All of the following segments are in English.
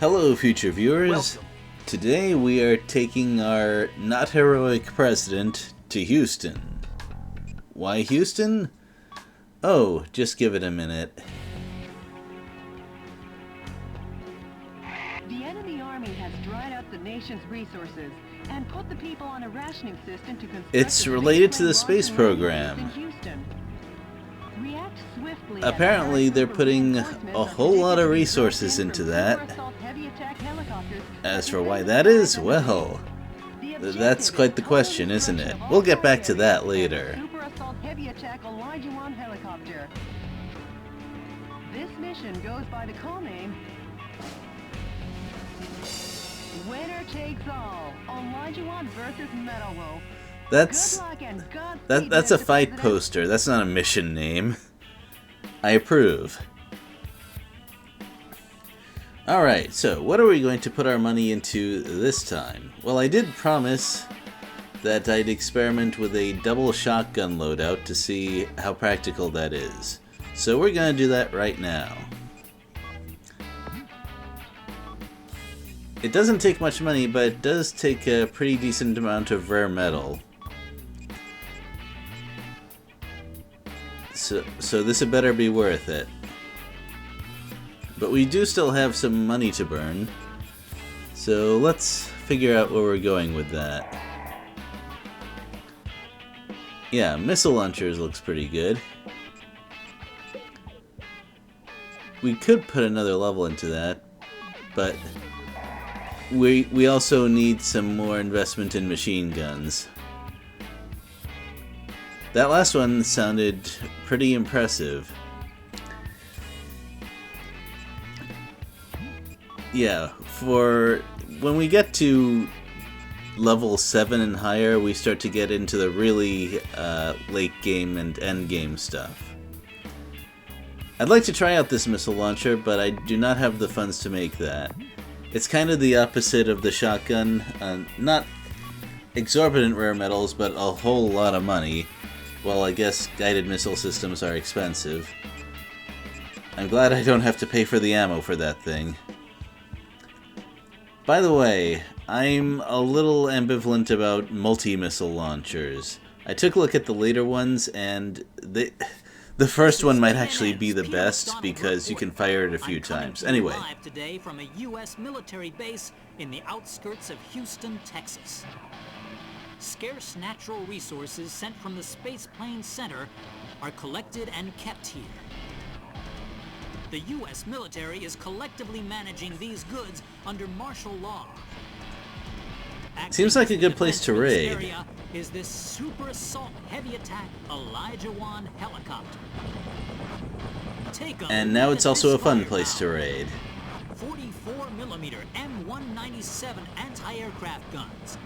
Hello, future viewers. Welcome. Today we are taking our not heroic president to Houston. Why Houston? Oh, just give it a minute. The enemy army has dried up the nation's resources and put the people on a rationing system to construct It's a related to the space space plane launching program. in Houston. React swiftly. Apparently, they're putting a whole lot of resources into that. As for why that is, well, that's quite the question, isn't it? We'll get back to that later. Super Assault Heavy Attack Elijah 1 helicopter. This mission goes by the call name Winner Takes All. Elijah 1 versus Metalwo. That's a fight poster. That's not a mission name. I approve. Alright, so what are we going to put our money into this time? Well, I did promise that I'd experiment with a double shotgun loadout to see how practical that is. So we're going to do that right now. It doesn't take much money, but it does take a pretty decent amount of rare metal. So this had better be worth it. But we do still have some money to burn. So let's figure out where we're going with that. Yeah, missile launchers looks pretty good. We could put another level into that, but we also need some more investment in machine guns. That last one sounded pretty impressive. Yeah, for when we get to level 7 and higher, we start to get into the really late game and end game stuff. I'd like to try out this missile launcher, but I do not have the funds to make that. It's kind of the opposite of the shotgun. Not exorbitant rare metals, but a whole lot of money. Well, I guess guided missile systems are expensive. I'm glad I don't have to pay for the ammo for that thing. By the way, I'm a little ambivalent about multi-missile launchers. I took a look at the later ones, and the first one might actually be the best because you can fire it a few times. Anyway. Live today from a U.S. military base in the outskirts of Houston, Texas. Scarce natural resources sent from the Space Plane Center are collected and kept here. The U.S. military is collectively managing these goods under martial law. Seems like a good place to raid. Area is this Super Assault Heavy Attack Elijah 1 helicopter. Take a And now look it's at also this a fun firepower. place to raid. 44mm M197 anti-aircraft guns,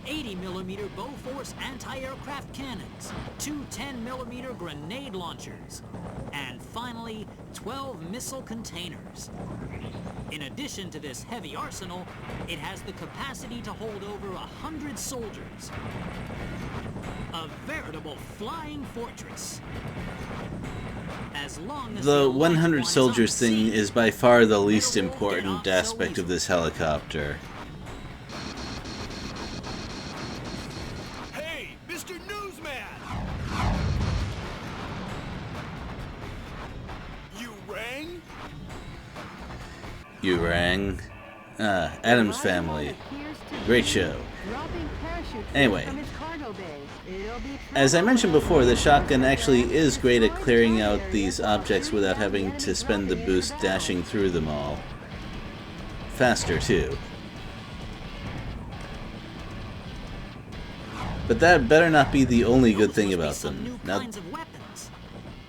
80mm Bofors anti-aircraft cannons, two 10mm grenade launchers, and finally 12 missile containers. In addition to this heavy arsenal, it has the capacity to hold over 100 soldiers. A veritable flying fortress. As long as The Elijah 100 1 is soldiers on thing scene, is by far the least it won't get important off so aspect of easily. this helicopter. Hey, Mr. Newsman! You rang? You rang? Adam's Family. Great show. Anyway, as I mentioned before, the shotgun actually is great at clearing out these objects without having to spend the boost dashing through them all. Faster, too. But that better not be the only good thing about them. Now,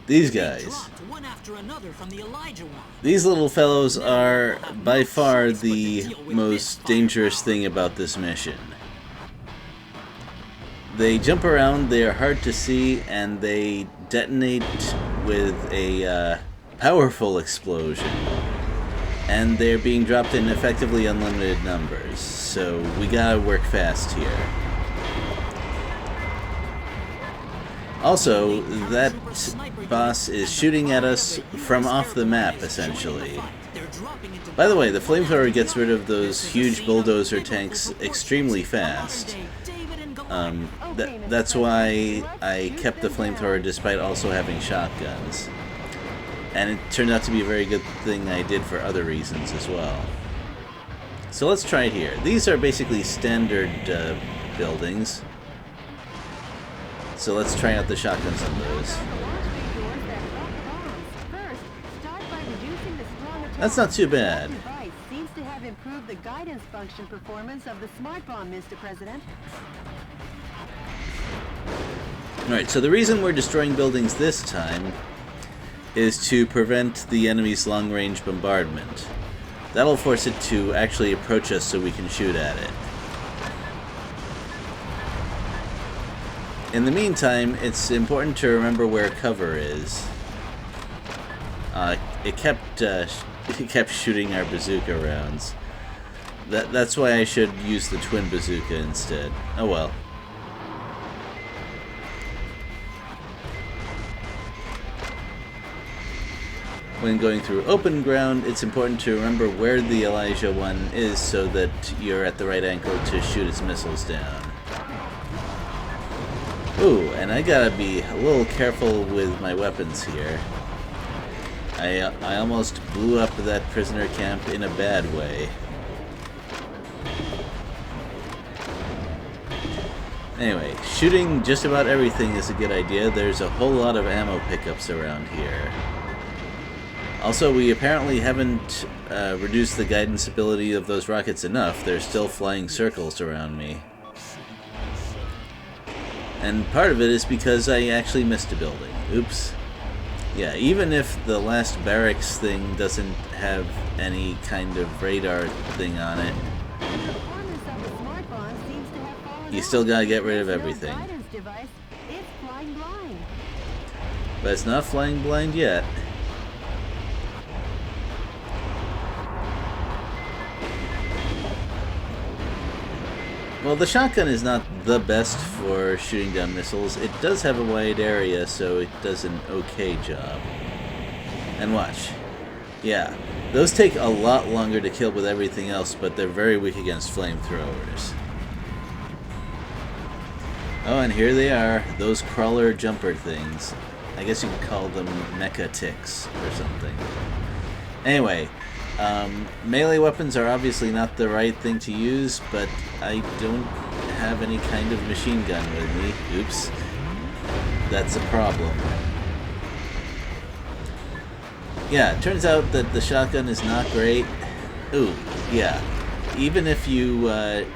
these guys. One after another from the Elijah 1. These little fellows are by far the most dangerous thing about this mission. They jump around, they are hard to see, and they detonate with a powerful explosion. And they're being dropped in effectively unlimited numbers, so we gotta work fast here. Also, that boss is shooting at us from off the map, essentially. dropping into By the way, the flamethrower gets rid of those huge bulldozer tanks extremely fast. That's why I kept the flamethrower despite also having shotguns. And it turned out to be a very good thing I did for other reasons as well. So let's try it here. These are basically standard buildings. So let's try out the shotguns on those. That's not too bad. Seems to have improved the guidance function performance of the smart bomb, Mr. President. Alright, so the reason we're destroying buildings this time is to prevent the enemy's long-range bombardment. That'll force it to actually approach us so we can shoot at it. In the meantime, it's important to remember where cover is. It kept shooting our bazooka rounds. That's why I should use the twin bazooka instead. Oh well. When going through open ground, it's important to remember where the Elijah 1 is so that you're at the right angle to shoot its missiles down. Ooh, and I gotta be a little careful with my weapons here. I almost blew up that prisoner camp in a bad way. Anyway, shooting just about everything is a good idea. There's a whole lot of ammo pickups around here. Also, we apparently haven't reduced the guidance ability of those rockets enough. They're still flying circles around me. And part of it is because I actually missed a building. Oops. Yeah, even if the last barracks thing doesn't have any kind of radar thing on it, you still gotta get rid of everything. But it's not flying blind yet. Well, the shotgun is not the best for shooting down missiles. It does have a wide area, so it does an okay job. And watch. Yeah, those take a lot longer to kill with everything else, but they're very weak against flamethrowers. Oh, and here they are, those crawler jumper things. I guess you could call them mecha ticks or something. Anyway, melee weapons are obviously not the right thing to use, but I don't have any kind of machine gun with me. Oops. That's a problem. Yeah, it turns out that the shotgun is not great. Ooh, yeah. Even if you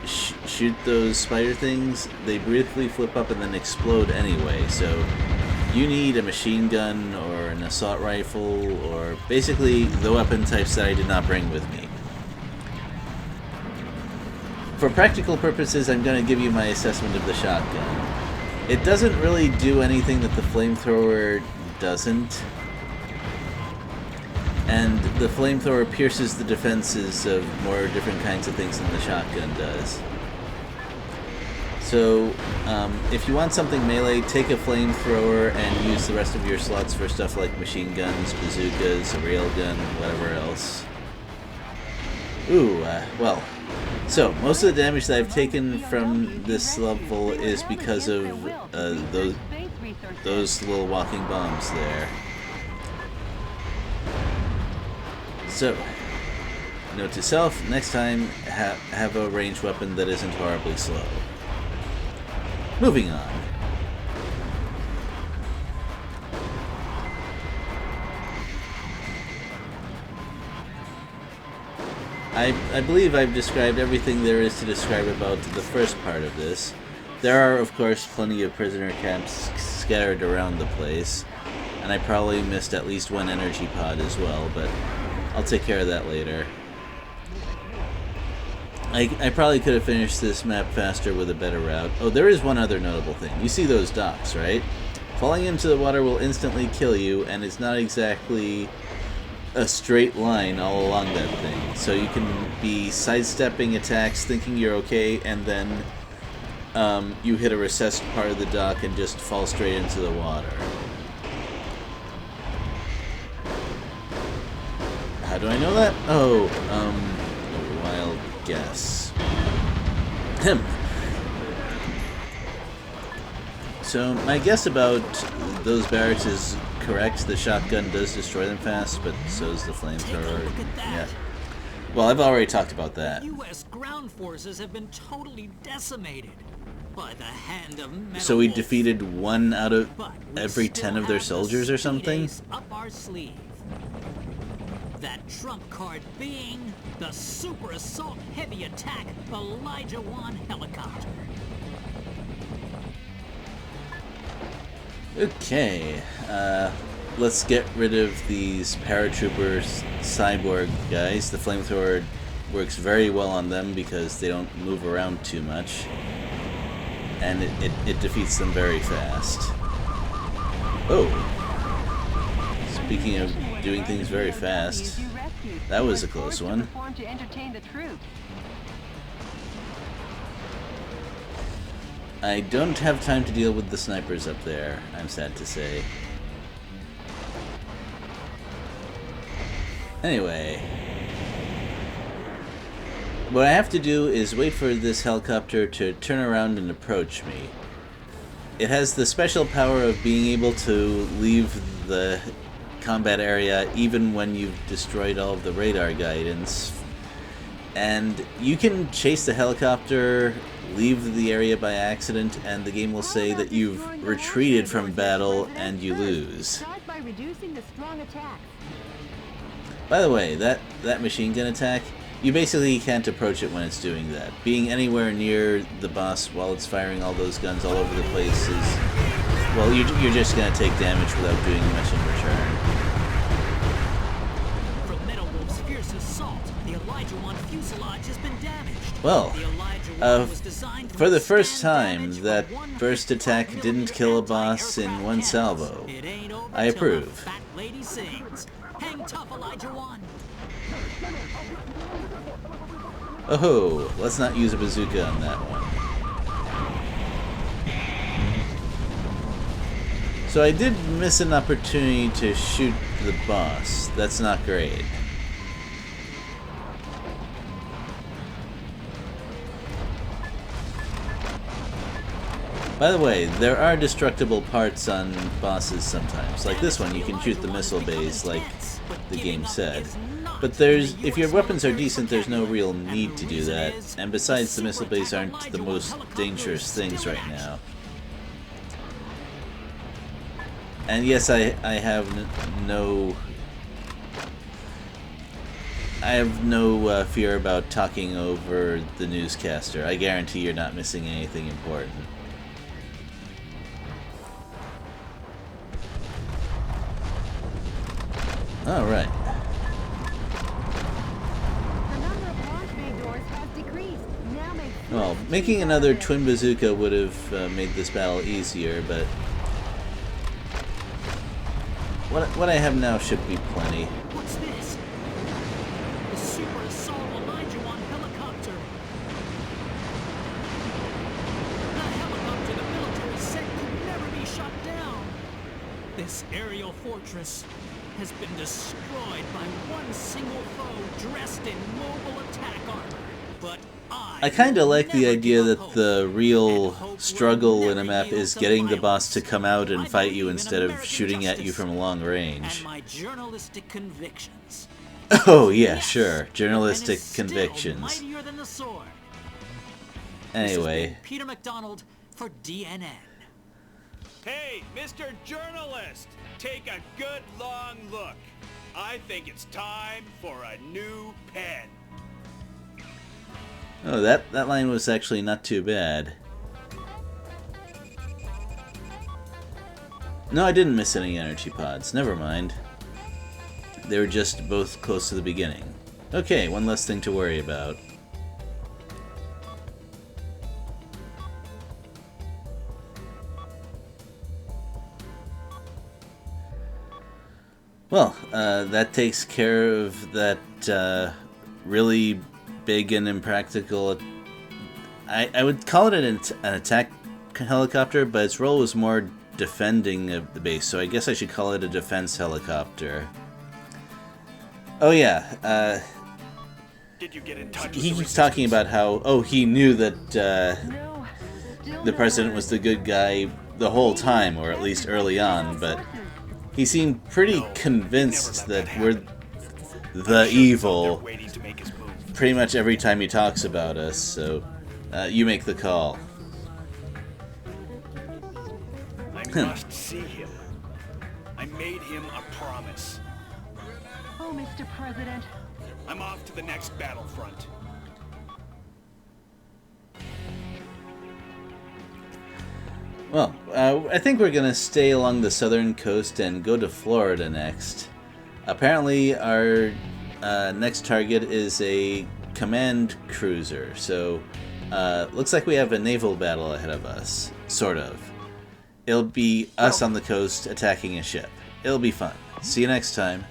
shoot those spider things, they briefly flip up and then explode anyway, so you need a machine gun or an assault rifle, or basically the weapon types that I did not bring with me. For practical purposes, I'm going to give you my assessment of the shotgun. It doesn't really do anything that the flamethrower doesn't, and the flamethrower pierces the defenses of more different kinds of things than the shotgun does. So, if you want something melee, take a flamethrower and use the rest of your slots for stuff like machine guns, bazookas, a railgun, whatever else. Ooh, well. So, most of the damage that I've taken from this level is because of those little walking bombs there. So, note to self, next time have a ranged weapon that isn't horribly slow. Moving on. I believe I've described everything there is to describe about the first part of this. There are, of course, plenty of prisoner camps scattered around the place, and I probably missed at least one energy pod as well, but I'll take care of that later. I probably could have finished this map faster with a better route. Oh, there is one other notable thing. You see those docks, right? Falling into the water will instantly kill you, and it's not exactly a straight line all along that thing. So you can be sidestepping attacks, thinking you're okay, and then you hit a recessed part of the dock and just fall straight into the water. How do I know that? Oh, a wild guess. Him. So my guess about those barracks is correct. The shotgun does destroy them fast, but so does the flamethrower. Look at that. Yeah. Well, I've already talked about that. U.S. ground forces have been totally decimated by the hand of Metal So we Wolf. defeated 1 out of But we every still 10 of their have the soldiers or speed something? ace up our sleeve. That trump card being the Super Assault Heavy Attack Elijah 1 helicopter. Okay, let's get rid of these paratrooper cyborg guys. The flamethrower works very well on them because they don't move around too much. And it defeats them very fast. Oh! Speaking of doing things very fast, that was a close one. To entertain the troops. I don't have time to deal with the snipers up there, I'm sad to say. Anyway, what I have to do is wait for this helicopter to turn around and approach me. It has the special power of being able to leave the combat area even when you've destroyed all of the radar guidance. And you can chase the helicopter, leave the area by accident, and the game will say that you've retreated from battle and you lose. Start by reducing the strong attacks. By the way, that machine gun attack, you basically can't approach it when it's doing that. Being anywhere near the boss while it's firing all those guns all over the place is... well, you're just going to take damage without doing much in return. From Metal Wolf's fierce assault, the Elijah 1 fuselage has been damaged. Well, The Elijah 1 was designed to for the first withstand time, damage that from one burst attack 55 didn't kill a boss in anti-aircraft one cannons. salvo. It ain't over I till approve. the fat lady sings. Hang tough, Elijah 1. Oh, let's not use a bazooka on that one. So I did miss an opportunity to shoot the boss. That's not great. By the way, there are destructible parts on bosses sometimes. Like this one, you can shoot the missile bays like the game said. But if your weapons are decent, there's no real need to do that. And besides, the missile bays aren't the most dangerous things right now. And yes, I have no fear about talking over the newscaster. I guarantee you're not missing anything important. Alright. The number of launch bay doors has decreased. Now make Well, making another twin bazooka would have made this battle easier, but what I have now should be plenty. What's this? The Super Assault Elijah 1 helicopter. The helicopter the military said could never be shot down. This aerial fortress has been destroyed by one single foe dressed in mobile attack armor. But I kinda like the never idea give that up hope. the real And hope will struggle in a never map yield is to getting the boss violence. to come out and I fight you believe in instead of American shooting at you justice from long range. and my journalistic convictions. Oh yeah, Yes, sure. the pen Journalistic is still convictions. mightier than the sword. This has Anyway, been Peter McDonald for DNN. Hey, Mr. Journalist! Take a good long look. I think it's time for a new pen. oh, that line was actually not too bad. No, I didn't miss any energy pods. Never mind. They were just both close to the beginning. Okay, one less thing to worry about. Well, that takes care of that really big and impractical... I would call it an attack helicopter, but its role was more defending of the base, so I guess I should call it a defense helicopter. Oh yeah, Did you get in touch he with keeps talking about how he knew that No, still the no president word. was the good guy the whole time, or at least early on, but he seemed pretty convinced that we're the evil waiting to make his move. pretty much every time he talks about us, so you make the call. I must see him. I made him a promise. Oh, Mr. President. I'm off to the next battlefront. Well, I think we're gonna stay along the southern coast and go to Florida next. Apparently, our next target is a command cruiser, so looks like we have a naval battle ahead of us, sort of. It'll be us on the coast attacking a ship. It'll be fun. See you next time.